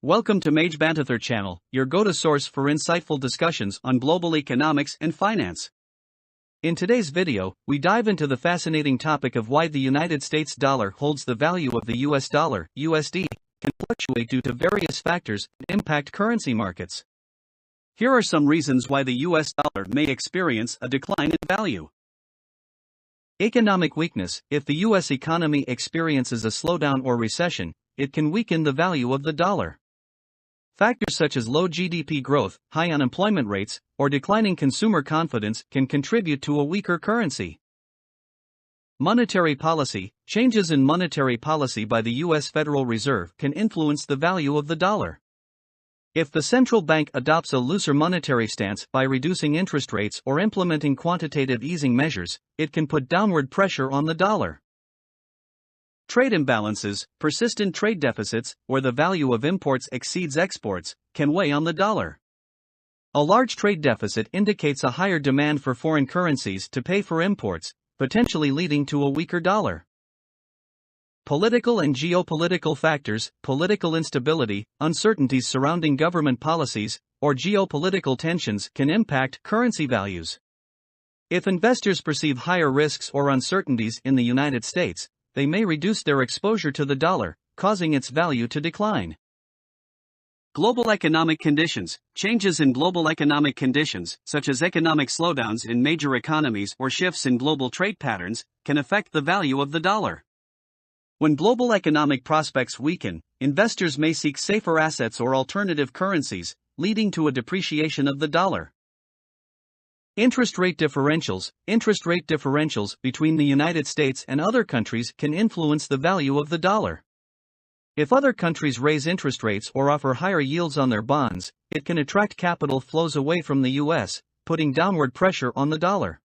Welcome to Mage Bantather channel, your go-to source for insightful discussions on global economics and finance. In today's video, we dive into the fascinating topic of why the United States dollar holds the value of the US dollar, USD, can fluctuate due to various factors that impact currency markets. Here are some reasons why the US dollar may experience a decline in value. Economic weakness. If the US economy experiences a slowdown or recession, it can weaken the value of the dollar. Factors such as low GDP growth, high unemployment rates, or declining consumer confidence can contribute to a weaker currency. Monetary policy. Changes in monetary policy by the U.S. Federal Reserve can influence the value of the dollar. If the central bank adopts a looser monetary stance by reducing interest rates or implementing quantitative easing measures, it can put downward pressure on the dollar. Trade imbalances. Persistent trade deficits, where the value of imports exceeds exports, can weigh on the dollar. A large trade deficit indicates a higher demand for foreign currencies to pay for imports, potentially leading to a weaker dollar. Political and geopolitical factors. Political instability, uncertainties surrounding government policies, or geopolitical tensions can impact currency values. If investors perceive higher risks or uncertainties in the United States, they may reduce their exposure to the dollar, causing its value to decline. Global economic conditions. Changes in global economic conditions, such as economic slowdowns in major economies or shifts in global trade patterns, can affect the value of the dollar. When global economic prospects weaken, investors may seek safer assets or alternative currencies, leading to a depreciation of the dollar. Interest rate differentials. Interest rate differentials between the United States and other countries can influence the value of the dollar. If other countries raise interest rates or offer higher yields on their bonds, it can attract capital flows away from the U.S., putting downward pressure on the dollar.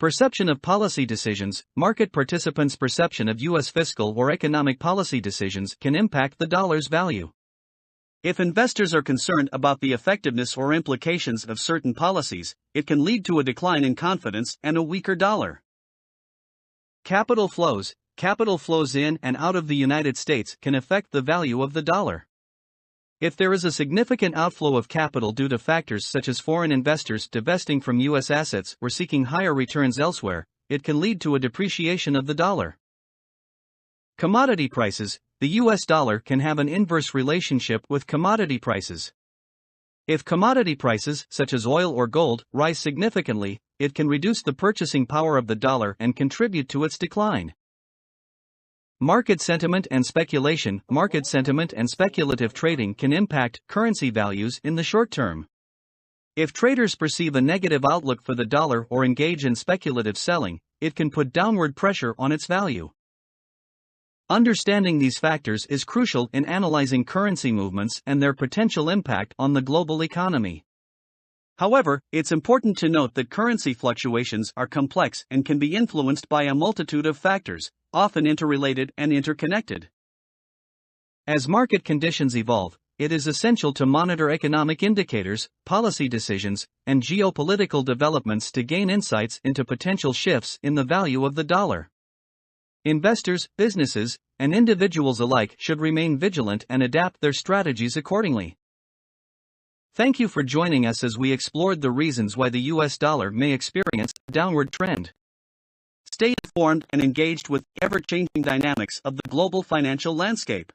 Perception of policy decisions. Market participants' perception of U.S. fiscal or economic policy decisions can impact the dollar's value. If investors are concerned about the effectiveness or implications of certain policies, it can lead to a decline in confidence and a weaker dollar. Capital flows. Capital flows in and out of the United States can affect the value of the dollar. If there is a significant outflow of capital due to factors such as foreign investors divesting from U.S. assets or seeking higher returns elsewhere, it can lead to a depreciation of the dollar. Commodity prices. The U.S. dollar can have an inverse relationship with commodity prices. If commodity prices, such as oil or gold, rise significantly, it can reduce the purchasing power of the dollar and contribute to its decline. Market sentiment and speculation. Market sentiment and speculative trading can impact currency values in the short term. If traders perceive a negative outlook for the dollar or engage in speculative selling, it can put downward pressure on its value. Understanding these factors is crucial in analyzing currency movements and their potential impact on the global economy. However, it's important to note that currency fluctuations are complex and can be influenced by a multitude of factors, often interrelated and interconnected. As market conditions evolve, it is essential to monitor economic indicators, policy decisions, and geopolitical developments to gain insights into potential shifts in the value of the dollar. Investors, businesses, and individuals alike should remain vigilant and adapt their strategies accordingly. Thank you for joining us as we explored the reasons why the US dollar may experience a downward trend. Stay informed and engaged with the ever-changing dynamics of the global financial landscape.